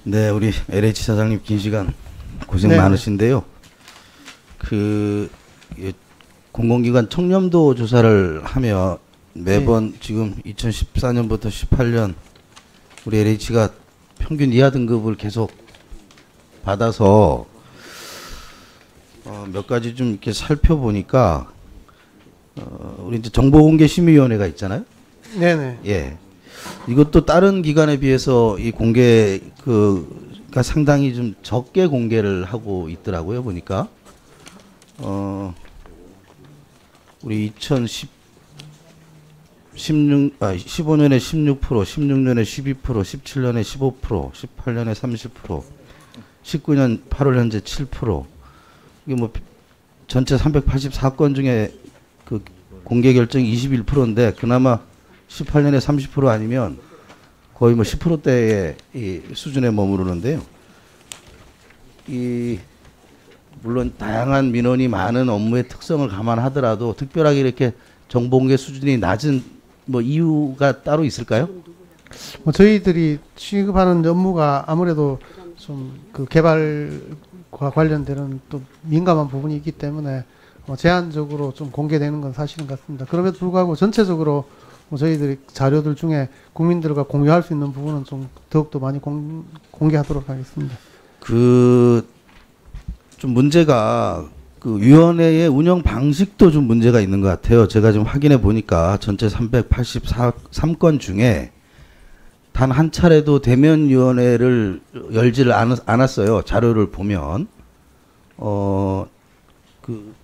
네, 우리 LH 사장님 긴 시간 고생 네. 많으신데요. 공공기관 청렴도 조사를 하며 매번 지금 2014년부터 18년 우리 LH가 평균 이하 등급을 계속 받아서 몇 가지 좀 이렇게 살펴보니까 우리 이제 정보공개심의위원회가 있잖아요. 네네. 예. 이것도 다른 기관에 비해서 이 공개가 상당히 좀 적게 공개를 하고 있더라고요, 보니까. 우리 15년에 16%, 16년에 12%, 17년에 15%, 18년에 30%, 19년 8월 현재 7%. 이게 뭐 전체 384건 중에 그 공개 결정이 21%인데 그나마 18년에 30% 아니면 거의 뭐 10%대의 이 수준에 머무르는데요. 물론 다양한 민원이 많은 업무의 특성을 감안하더라도 특별하게 이렇게 정보 공개 수준이 낮은 뭐 이유가 따로 있을까요? 뭐 저희들이 취급하는 업무가 아무래도 좀 그 개발과 관련되는 또 민감한 부분이 있기 때문에 제한적으로 좀 공개되는 건 사실인 것 같습니다. 그럼에도 불구하고 전체적으로 저희들이 자료들 중에 국민들과 공유할 수 있는 부분은 좀 더욱더 많이 공개하도록 하겠습니다. 좀 문제가 그 위원회의 운영 방식도 좀 문제가 있는 것 같아요. 제가 좀 확인해 보니까 전체 383건 중에 단 한 차례도 대면 위원회를 열지를 않았어요. 자료를 보면 그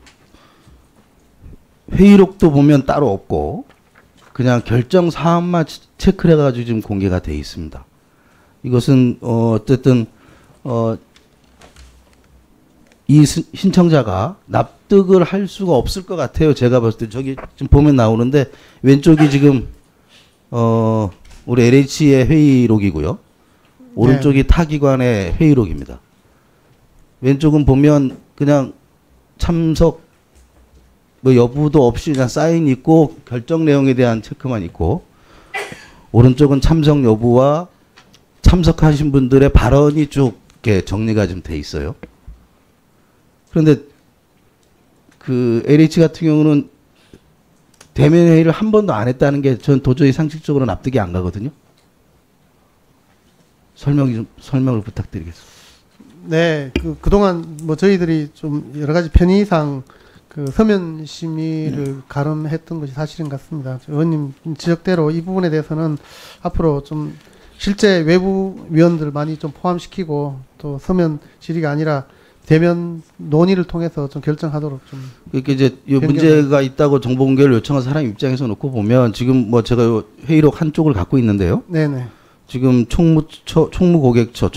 회의록도 보면 따로 없고 그냥 결정 사항만 체크를 해가지고 지금 공개가 돼 있습니다. 이것은 어쨌든 이 신청자가 납득을 할 수가 없을 것 같아요. 제가 봤을 때 저기 지금 보면 나오는데 왼쪽이 지금 우리 LH의 회의록이고요. 오른쪽이 타 기관의 회의록입니다. 왼쪽은 보면 그냥 참석 뭐 여부도 없이 그냥 사인 있고 결정 내용에 대한 체크만 있고 오른쪽은 참석 여부와 참석하신 분들의 발언이 쭉 이렇게 정리가 좀 돼 있어요. 그런데 그 LH 같은 경우는 대면 회의를 한 번도 안 했다는 게 전 도저히 상식적으로 납득이 안 가거든요. 설명을 부탁드리겠습니다. 네, 그동안 뭐 저희들이 좀 여러 가지 편의상 그 서면 심의를 가름했던 것이 사실인 것 같습니다. 의원님 지적대로 이 부분에 대해서는 앞으로 좀 실제 외부 위원들 많이 좀 포함시키고 또 서면 질의가 아니라 대면 논의를 통해서 좀 결정하도록 좀. 그러니까 이제 이 문제가 있다고 정보 공개를 요청한 사람 입장에서 놓고 보면 지금 뭐 제가 요 회의록 한쪽을 갖고 있는데요. 네네. 지금 총무고객처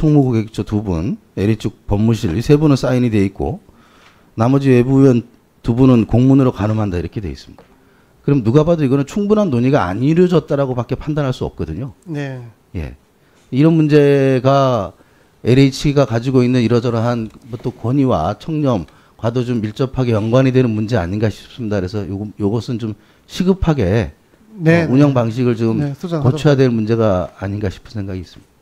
두 분, LH 법무실 이 세 분은 사인이 돼 있고 나머지 외부위원 두 분은 공문으로 가늠한다 이렇게 돼 있습니다. 그럼 누가 봐도 이거는 충분한 논의가 안 이루어졌다라고밖에 판단할 수 없거든요. 네. 예. 이런 문제가 LH가 가지고 있는 이러저러한 또 권위와 청렴과도 좀 밀접하게 연관이 되는 문제 아닌가 싶습니다. 그래서 요것은 좀 시급하게 네, 운영 방식을 좀 고쳐야 될 문제가 아닌가 싶은 생각이 있습니다.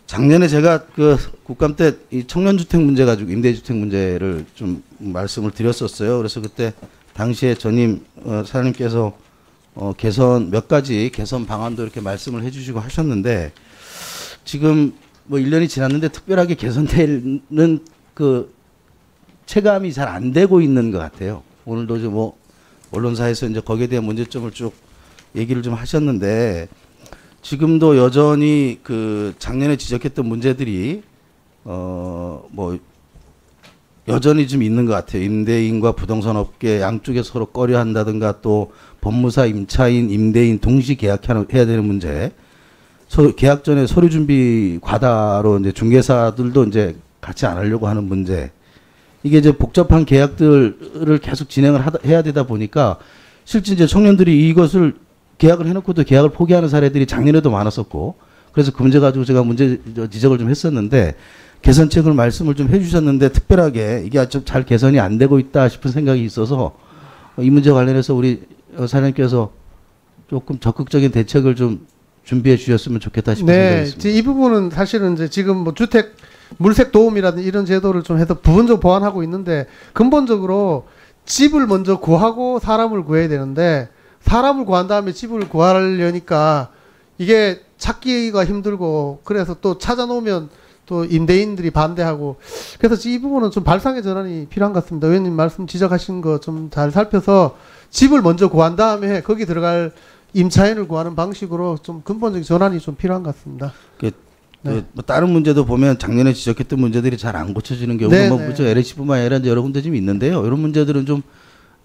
작년에 제가 그 국감 때 이 청년주택 문제 가지고 임대주택 문제를 좀 말씀을 드렸었어요. 그래서 그때 당시에 전임 사장님께서 개선 몇 가지 개선 방안도 이렇게 말씀을 해주시고 하셨는데 지금 뭐 1년이 지났는데 특별하게 개선되는 그 체감이 잘 안 되고 있는 것 같아요. 오늘도 좀 뭐 언론사에서 이제 거기에 대한 문제점을 쭉 얘기를 좀 하셨는데 지금도 여전히 그 작년에 지적했던 문제들이 뭐 여전히 좀 있는 것 같아요. 임대인과 부동산 업계 양쪽에 서로 꺼려 한다든가 또 법무사, 임차인, 임대인 동시 계약해야 되는 문제. 계약 전에 서류 준비 과다로 이제 중개사들도 이제 같이 안 하려고 하는 문제. 이게 이제 복잡한 계약들을 계속 진행을 해야 되다 보니까 실제 이제 청년들이 이것을 계약을 해놓고도 계약을 포기하는 사례들이 작년에도 많았었고 그래서 그 문제 가지고 제가 지적을 좀 했었는데 개선책을 말씀을 좀 해주셨는데 특별하게 이게 좀 잘 개선이 안 되고 있다 싶은 생각이 있어서 이 문제 관련해서 우리 사장님께서 조금 적극적인 대책을 좀 준비해 주셨으면 좋겠다 싶은 생각이 네, 있습니다. 이 부분은 사실은 이제 지금 뭐 주택 물색 도움이라든지 이런 제도를 좀 해서 부분적으로 보완하고 있는데 근본적으로 집을 먼저 구하고 사람을 구해야 되는데 사람을 구한 다음에 집을 구하려니까 이게 찾기가 힘들고 그래서 또 찾아놓으면 또 임대인들이 반대하고 그래서 이 부분은 좀 발상의 전환이 필요한 것 같습니다. 의원님 말씀 지적하신 거 좀 잘 살펴서 집을 먼저 구한 다음에 거기 들어갈 임차인을 구하는 방식으로 좀 근본적인 전환이 좀 필요한 것 같습니다. 뭐 다른 문제도 보면 작년에 지적했던 문제들이 잘 안 고쳐지는 경우가 네, 뭐 네. LH뿐만 아니라 이제 여러 군데 좀 있는데요. 이런 문제들은 좀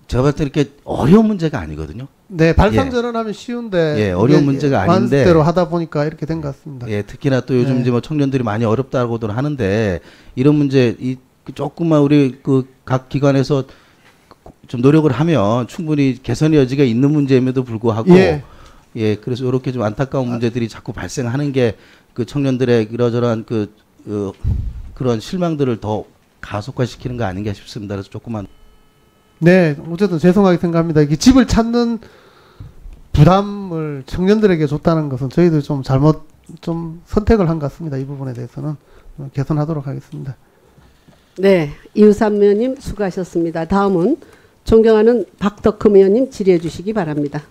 제가 봤을 때 이렇게 어려운 문제가 아니거든요. 네, 발상 전환하면 쉬운데 예, 어려운 문제가 아닌데 관습대로 하다 보니까 이렇게 된 것 같습니다. 예, 특히나 또 요즘 네. 이제 뭐 청년들이 많이 어렵다고들 하는데 이런 문제 이 조금만 우리 그 각 기관에서 좀 노력을 하면 충분히 개선의 여지가 있는 문제임에도 불구하고 예. 그래서 이렇게 좀 안타까운 문제들이 자꾸 발생하는 게 그 청년들의 이러저러한 그런 실망들을 더 가속화시키는 거 아닌가 싶습니다. 그래서 조금만 네, 어쨌든 죄송하게 생각합니다. 이게 집을 찾는 부담을 청년들에게 줬다는 것은 저희들 좀 잘못 좀 선택을 한 것 같습니다. 이 부분에 대해서는 개선하도록 하겠습니다. 네, 이우삼 의원님 수고하셨습니다. 다음은 존경하는 박덕흠 의원님 질의해 주시기 바랍니다.